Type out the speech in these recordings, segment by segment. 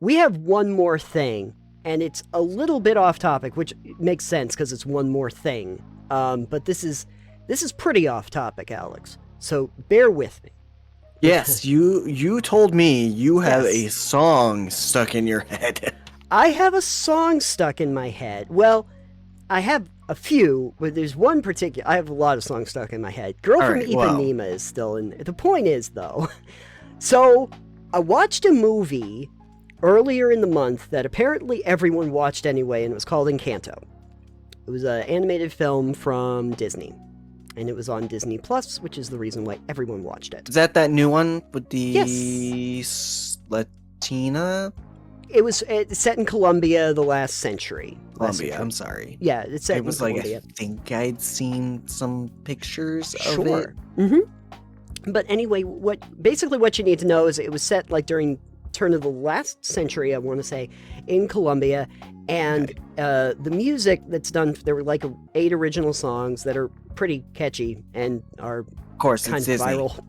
we have one more thing, and it's a little bit off topic, which makes sense because it's one more thing. But this is pretty off topic, Alex. So bear with me. Yes, you told me you have a Yes. song stuck in your head. I have a song stuck in my head. Well, I have a few, but there's one particular. I have a lot of songs stuck in my head. Girl All from right, well. Ipanema is still in. The point is, though, so I watched a movie earlier in the month that apparently everyone watched anyway, and it was called Encanto. It was an animated film from Disney, and it was on Disney Plus, which is the reason why everyone watched it. Is that new one with the Yes. Latina? It's set in Colombia, the last century. Colombia, I'm sorry. Yeah, it's set It was in like, Colombia. I think I'd seen some pictures of it. Sure. But anyway, what you need to know is it was set like during turn of the last century, I want to say, in Colombia, and the music that's done, there were like 8 original songs that are pretty catchy and are Of course, kind it's of Disney. viral.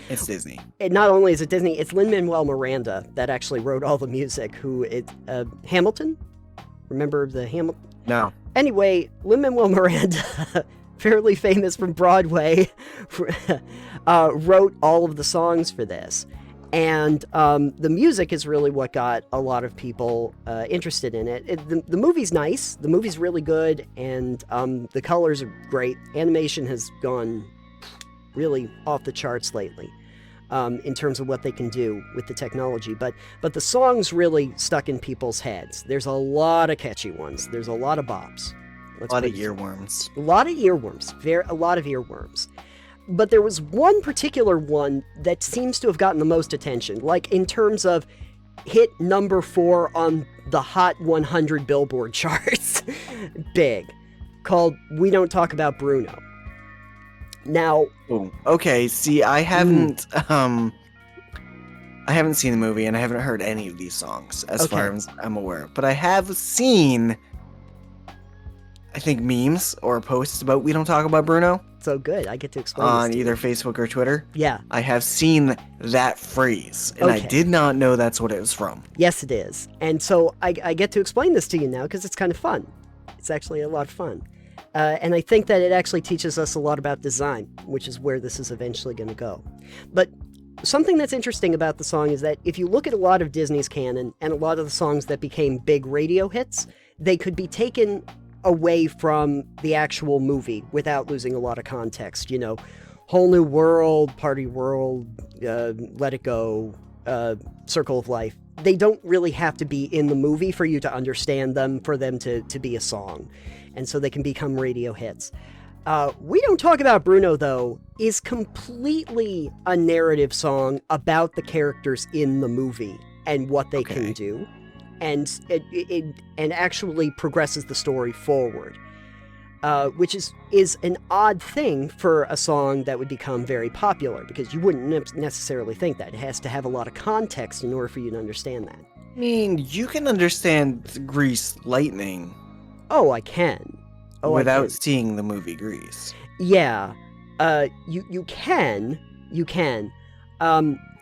It's Disney. And not only is it Disney, it's Lin-Manuel Miranda that actually wrote all the music, who is Hamilton? Remember the Hamilton? No. Anyway, Lin-Manuel Miranda, fairly famous from Broadway, wrote all of the songs for this. And the music is really what got a lot of people interested in it. The movie's nice. The movie's really good. And the colors are great. Animation has gone really off the charts lately in terms of what they can do with the technology. But the songs really stuck in people's heads. There's a lot of catchy ones. There's a lot of bops. A lot of earworms. A lot of earworms. A lot of earworms. But there was one particular one that seems to have gotten the most attention, like in terms of hit number 4 on the Hot 100 Billboard charts. Big. Called We Don't Talk About Bruno. Now... Ooh, okay, see, I haven't seen the movie, and I haven't heard any of these songs, as far as I'm aware. But I have seen, I think, memes or posts about We Don't Talk About Bruno. So good, I get to explain on this to either you. Facebook or Twitter. Yeah. I have seen that phrase, and I did not know that's what it was from. Yes, it is. And so I get to explain this to you now because it's kind of fun. It's actually a lot of fun. And I think that it actually teaches us a lot about design, which is where this is eventually going to go. But something that's interesting about the song is that if you look at a lot of Disney's canon and a lot of the songs that became big radio hits, they could be taken away from the actual movie without losing a lot of context. You know, Whole New World, Party World, Let It Go, Circle of Life. They don't really have to be in the movie for you to understand them, for them to be a song. And so they can become radio hits. We Don't Talk About Bruno, though, is completely a narrative song about the characters in the movie and what they can do. And it actually progresses the story forward, which is an odd thing for a song that would become very popular, because you wouldn't necessarily think that. It has to have a lot of context in order for you to understand that. I mean, you can understand Grease Lightning. Oh, I can. Without seeing the movie Grease. Yeah, you can.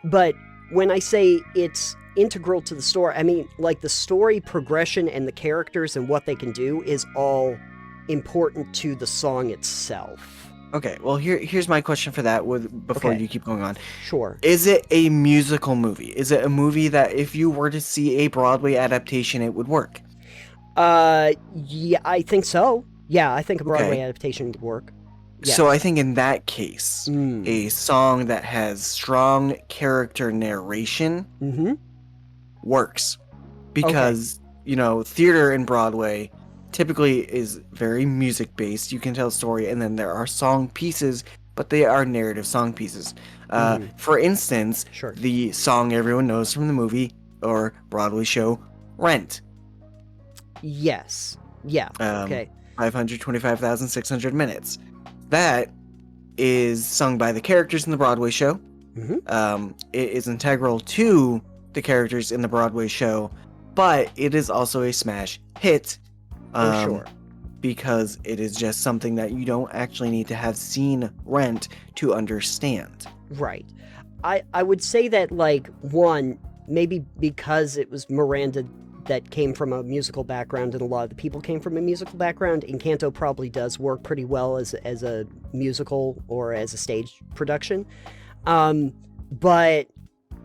But when I say it's integral to the story, I mean, like, the story progression and the characters and what they can do is all important to the song itself. Okay, well, here's my question for that before you keep going on. Sure. Is it a musical movie? Is it a movie that if you were to see a Broadway adaptation, it would work? Yeah, I think so. Yeah, I think a Broadway adaptation would work. Yes. So I think in that case, a song that has strong character narration works. Because, you know, theater in Broadway typically is very music-based. You can tell a story, and then there are song pieces, but they are narrative song pieces. For instance, the song everyone knows from the movie or Broadway show, Rent. Yes. Yeah, 525,600 minutes. That is sung by the characters in the Broadway show. It is integral to the characters in the Broadway show, but it is also a smash hit. For sure. Because it is just something that you don't actually need to have seen Rent to understand. Right. I would say that, like, one, maybe because it was Miranda that came from a musical background and a lot of the people came from a musical background, Encanto probably does work pretty well as a musical or as a stage production. But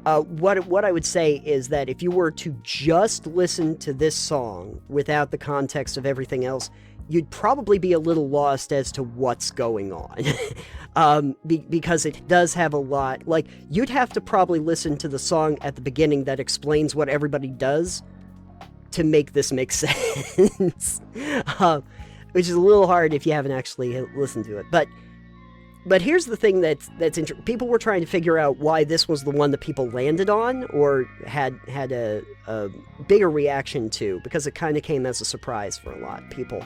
what I would say is that if you were to just listen to this song without the context of everything else, you'd probably be a little lost as to what's going on. Because it does have a lot. Like, you'd have to probably listen to the song at the beginning that explains what everybody does to make this make sense. Which is a little hard if you haven't actually listened to it. But here's the thing that's interesting. People were trying to figure out why this was the one that people landed on or had a bigger reaction to, because it kind of came as a surprise for a lot of people.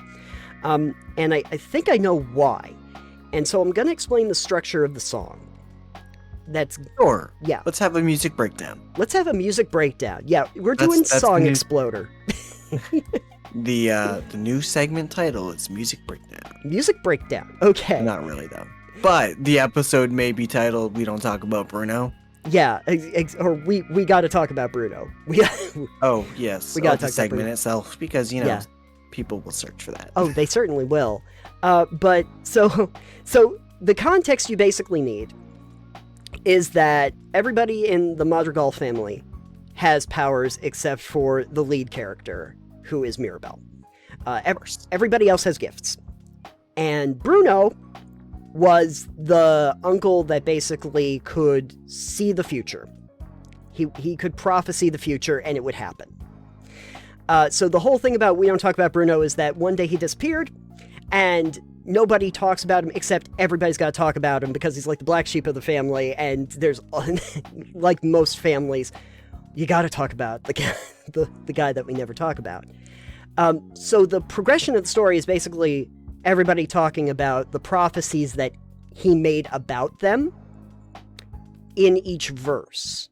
And I think I know why. And so I'm going to explain the structure of the song. That's sure. Yeah. Let's have a music breakdown. Let's have a music breakdown. Yeah, we're doing Song Exploder. The new segment title is Music Breakdown. Music Breakdown. Okay. Not really though. But the episode may be titled "We Don't Talk About Bruno." Yeah, or we got to talk about Bruno. Oh yes, we got to the talk segment about itself, because people will search for that. Oh, they certainly will. But so the context you basically need is that everybody in the Madrigal family has powers except for the lead character, who is Mirabel. Everybody else has gifts. And Bruno was the uncle that basically could see the future. He could prophesy the future and it would happen. So the whole thing about We Don't Talk About Bruno is that one day he disappeared and nobody talks about him except everybody's got to talk about him because he's like the black sheep of the family, and there's, like most families, you got to talk about the guy that we never talk about. So the progression of the story is basically everybody talking about the prophecies that he made about them in each verse.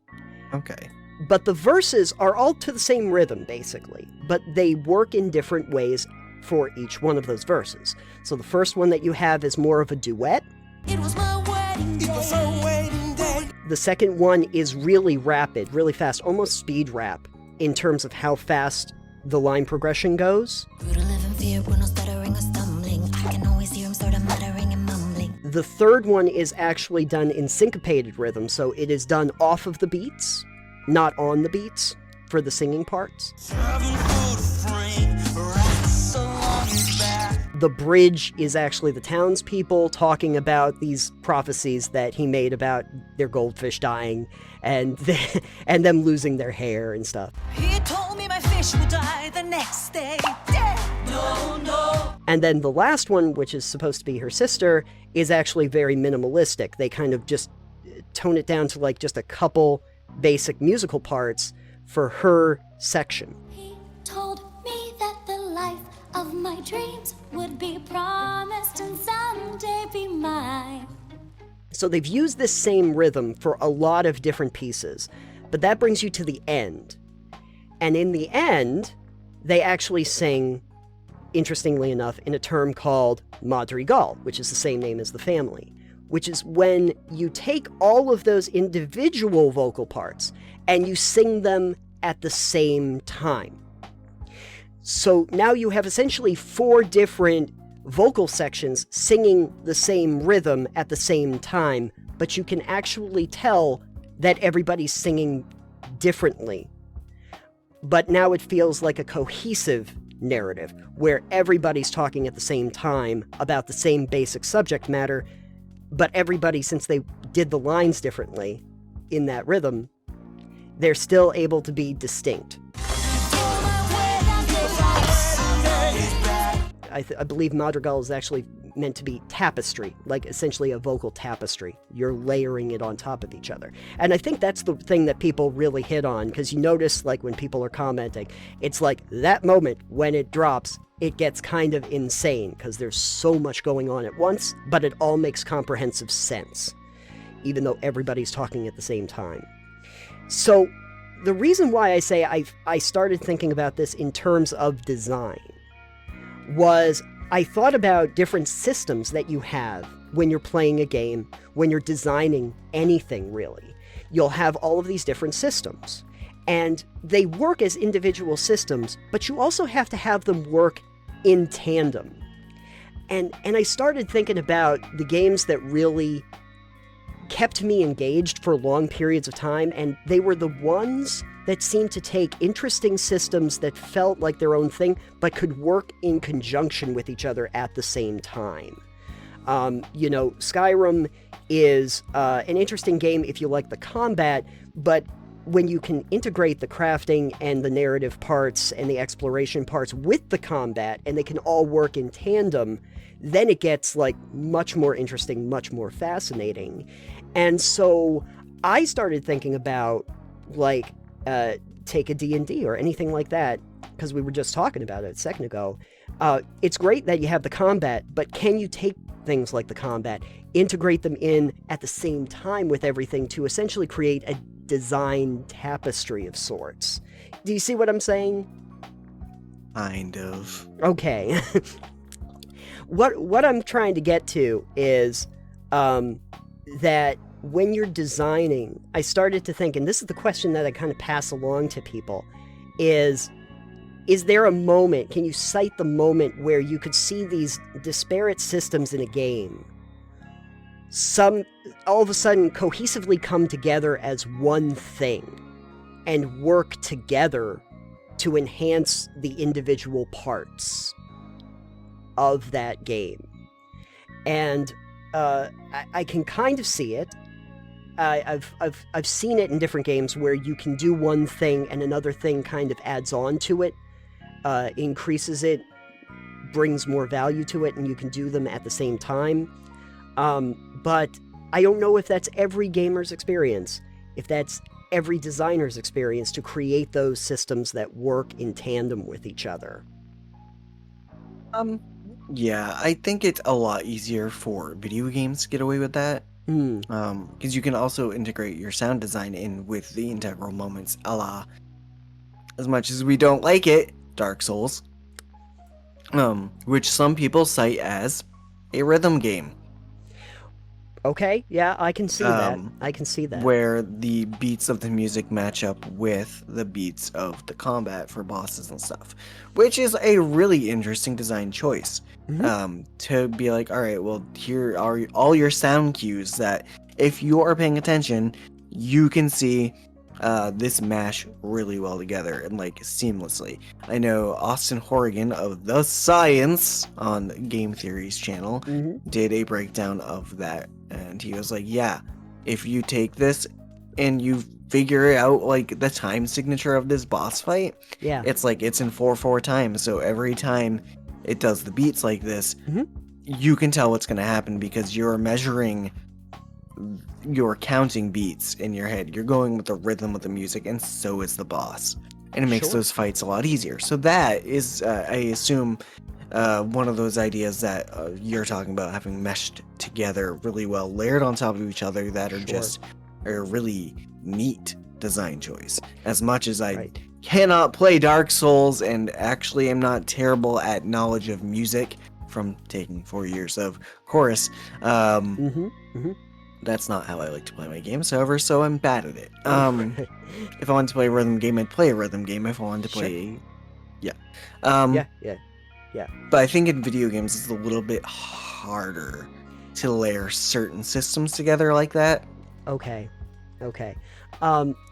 Okay. But the verses are all to the same rhythm, basically, but they work in different ways for each one of those verses. So the first one that you have is more of a duet. It was my wedding day. It was my wedding day. The second one is really rapid, really fast, almost speed rap in terms of how fast the line progression goes. Brutal live in fear, Bruno stuttering or stumbling. I can always hear him sort of muttering and mumbling. The third one is actually done in syncopated rhythm, so it is done off of the beats, not on the beats, for the singing parts. The bridge is actually the townspeople talking about these prophecies that he made about their goldfish dying and them losing their hair and stuff. He told me my fish would die the next day. No, no. And then the last one, which is supposed to be her sister, is actually very minimalistic. They kind of just tone it down to like just a couple basic musical parts for her section. He told me that the life of my dreams would be promised and someday be mine. So they've used this same rhythm for a lot of different pieces, but that brings you to the end. And in the end, they actually sing, interestingly enough, in a term called Madrigal, which is the same name as the family, which is when you take all of those individual vocal parts and you sing them at the same time. So now you have essentially 4 different vocal sections singing the same rhythm at the same time, but you can actually tell that everybody's singing differently. But now it feels like a cohesive narrative, where everybody's talking at the same time about the same basic subject matter, but everybody, since they did the lines differently in that rhythm, they're still able to be distinct. I believe Madrigal is actually meant to be tapestry, like essentially a vocal tapestry. You're layering it on top of each other. And I think that's the thing that people really hit on, because you notice, like, when people are commenting, it's like that moment when it drops, it gets kind of insane, because there's so much going on at once, but it all makes comprehensive sense, even though everybody's talking at the same time. So the reason why I say I started thinking about this in terms of design was I thought about different systems that you have when you're playing a game, when you're designing anything really. You'll have all of these different systems. And they work as individual systems, but you also have to have them work in tandem. And I started thinking about the games that really kept me engaged for long periods of time, and they were the ones that seemed to take interesting systems that felt like their own thing, but could work in conjunction with each other at the same time. Skyrim is an interesting game if you like the combat, but when you can integrate the crafting and the narrative parts and the exploration parts with the combat, and they can all work in tandem, then it gets like much more interesting, much more fascinating. And so I started thinking about like take a D&D or anything like that, because we were just talking about it a second ago. It's great that you have the combat, but can you take things like the combat, integrate them in at the same time with everything to essentially create a design tapestry of sorts? Do you see what I'm saying? Kind of. Okay. What I'm trying to get to is that when you're designing, I started to think, and this is the question that I kind of pass along to people, is there a moment, can you cite the moment where you could see these disparate systems in a game all of a sudden cohesively come together as one thing and work together to enhance the individual parts of that game? And I can kind of see it. I've seen it in different games where you can do one thing and another thing kind of adds on to it, increases it, brings more value to it, and you can do them at the same time. But I don't know if that's every gamer's experience, if that's every designer's experience to create those systems that work in tandem with each other. Yeah, I think it's a lot easier for video games to get away with that. Because you can also integrate your sound design in with the integral moments, a la, as much as we don't like it, Dark Souls, which some people cite as a rhythm game. Okay, yeah, I can see that. I can see that. Where the beats of the music match up with the beats of the combat for bosses and stuff, which is a really interesting design choice. To be like, all right, well, here are all your sound cues that if you are paying attention, you can see this mash really well together and like seamlessly. I know Austin Horrigan of The Science on Game Theory's channel did a breakdown of that, and he was like, yeah, if you take this and you figure out like the time signature of this boss fight, yeah, it's like it's in 4/4 time, so every time it does the beats like this, you can tell what's going to happen because you're measuring, you're counting beats in your head. You're going with the rhythm of the music, and so is the boss. And it makes those fights a lot easier. So that is, I assume, one of those ideas that you're talking about, having meshed together really well, layered on top of each other, that are just a really neat design choice. As much as I cannot play Dark Souls, and actually am not terrible at knowledge of music from taking 4 years of chorus, that's not how I like to play my games, however, so I'm bad at it. If I wanted to play a rhythm game, I'd play a rhythm game. If I wanted to play... Yeah. But I think in video games it's a little bit harder to layer certain systems together like that. Okay.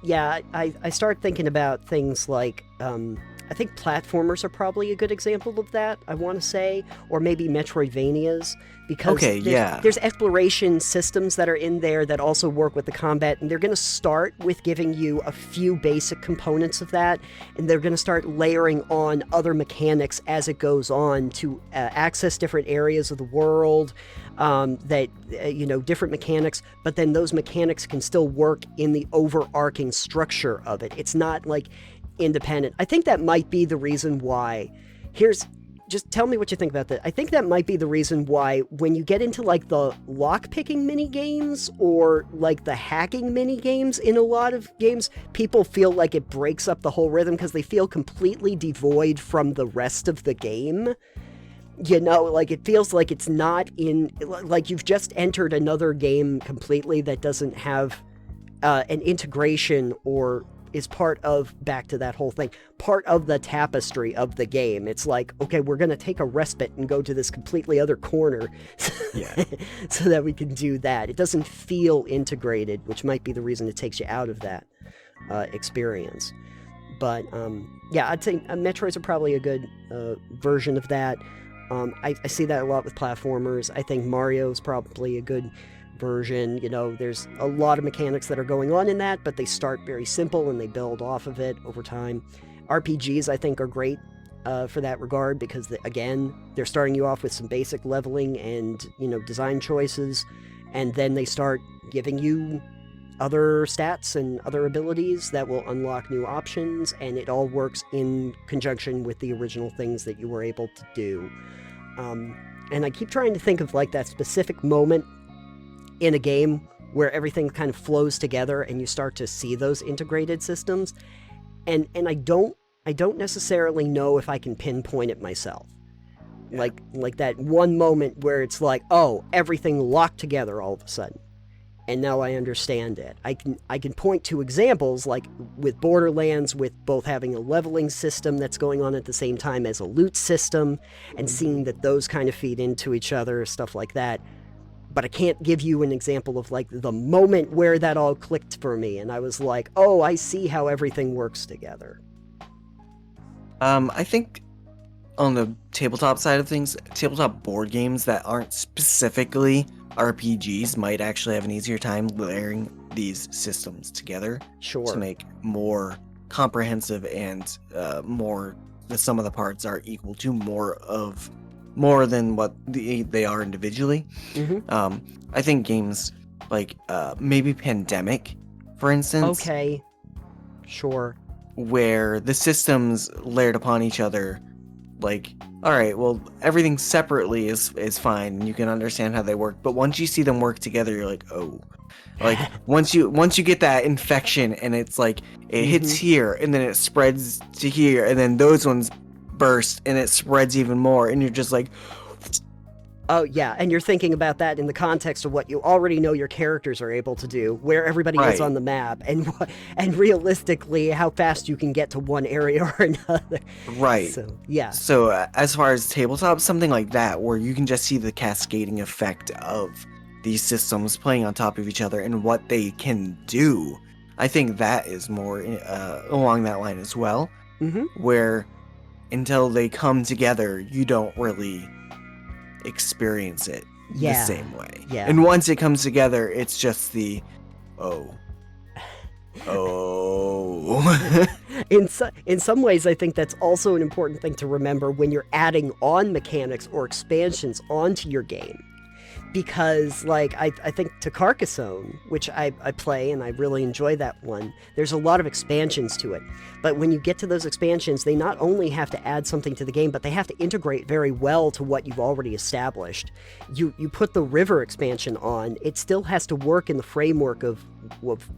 Yeah, I start thinking about things like, I think platformers are probably a good example of that, I want to say, or maybe Metroidvanias, because there's exploration systems that are in there that also work with the combat, and they're going to start with giving you a few basic components of that, and they're going to start layering on other mechanics as it goes on to access different areas of the world, different mechanics, but then those mechanics can still work in the overarching structure of it. It's not like independent. I think that might be the reason why. Just tell me what you think about that. I think that might be the reason why when you get into like the lock-picking mini games or like the hacking mini games in a lot of games, people feel like it breaks up the whole rhythm because they feel completely devoid from the rest of the game. Like it feels like it's not in, like you've just entered another game completely that doesn't have an integration or is part of, back to that whole thing, part of the tapestry of the game. It's like, okay, we're going to take a respite and go to this completely other corner so that we can do that. It doesn't feel integrated, which might be the reason it takes you out of that experience. But yeah, I'd say Metroids are probably a good version of that. I see that a lot with platformers. I think Mario's probably a good version. You know, there's a lot of mechanics that are going on in that, but they start very simple and they build off of it over time. RPGs, I think, are great for that regard because, again, they're starting you off with some basic leveling and, you know, design choices, and then they start giving you other stats and other abilities that will unlock new options, and it all works in conjunction with the original things that you were able to do. And I keep trying to think of like that specific moment in a game where everything kind of flows together and you start to see those integrated systems, and I don't necessarily know if I can pinpoint it myself. Yeah. Like that one moment where it's like, oh, everything locked together all of a sudden. And now I understand it. I can point to examples like with Borderlands, with both having a leveling system that's going on at the same time as a loot system, and seeing that those kind of feed into each other, stuff like that. But I can't give you an example of like the moment where that all clicked for me, and I was like, oh, I see how everything works together. I think on the tabletop side of things, tabletop board games that aren't specifically RPGs might actually have an easier time layering these systems together to make more comprehensive and more the sum of the parts are equal to more than what they are individually. I think games like maybe Pandemic, for instance. Okay, sure. Where the systems layered upon each other, like, all right, well, everything separately is fine, and you can understand how they work. But once you see them work together, you're like, oh, like once you get that infection, and it's like it hits here, and then it spreads to here, and then those ones burst, and it spreads even more, and you're just like, oh yeah, and you're thinking about that in the context of what you already know your characters are able to do, where everybody is on the map, and realistically how fast you can get to one area or another. Right. So yeah. So as far as tabletop, something like that, where you can just see the cascading effect of these systems playing on top of each other and what they can do, I think that is more along that line as well. Where until they come together, you don't really experience it the same way. Yeah. And once it comes together, it's just the In some ways, I think that's also an important thing to remember when you're adding on mechanics or expansions onto your game. Because, like, I think to Carcassonne, which I play and I really enjoy that one, there's a lot of expansions to it. But when you get to those expansions, they not only have to add something to the game, but they have to integrate very well to what you've already established. You put the river expansion on, it still has to work in the framework of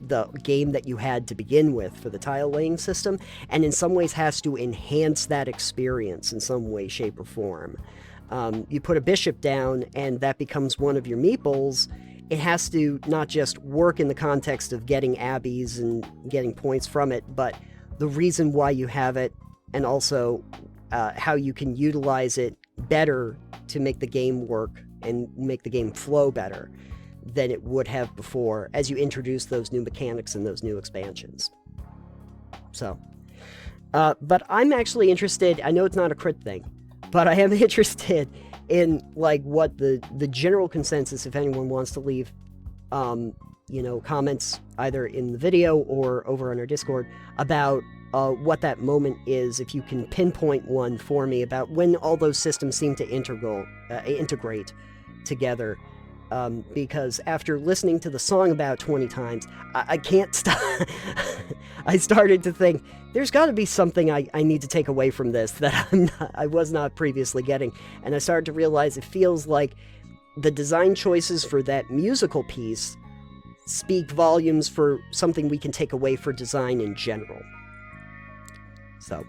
the game that you had to begin with for the tile laying system, and in some ways has to enhance that experience in some way, shape, or form. You put a bishop down and that becomes one of your meeples. It has to not just work in the context of getting abbeys and getting points from it, but the reason why you have it, and also how you can utilize it better to make the game work and make the game flow better than it would have before as you introduce those new mechanics and those new expansions. So, but I'm actually interested, I know it's not a crit thing, but I am interested in like what the general consensus, if anyone wants to leave, comments either in the video or over on our Discord about what that moment is, if you can pinpoint one for me about when all those systems seem to integrate together. Because after listening to the song about 20 times, I can't stop. I started to think, there's got to be something I need to take away from this that I was not previously getting. And I started to realize it feels like the design choices for that musical piece speak volumes for something we can take away for design in general. So,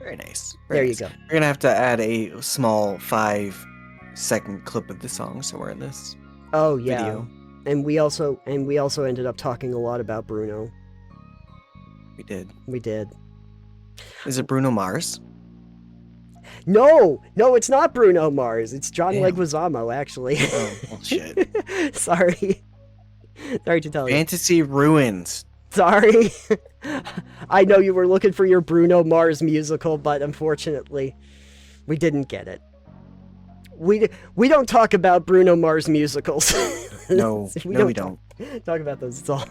very nice. There you go. We're going to have to add a small 5-second clip of the song somewhere in this. Oh yeah, video. And we also ended up talking a lot about Bruno. We did. We did. Is it Bruno Mars? No, it's not Bruno Mars. It's John Damn. Leguizamo, actually. Oh, bullshit. Sorry. Sorry to tell you. Fantasy ruins. Sorry. I know you were looking for your Bruno Mars musical, but unfortunately, we didn't get it. We don't talk about Bruno Mars musicals. No, we don't. Talk about those at all.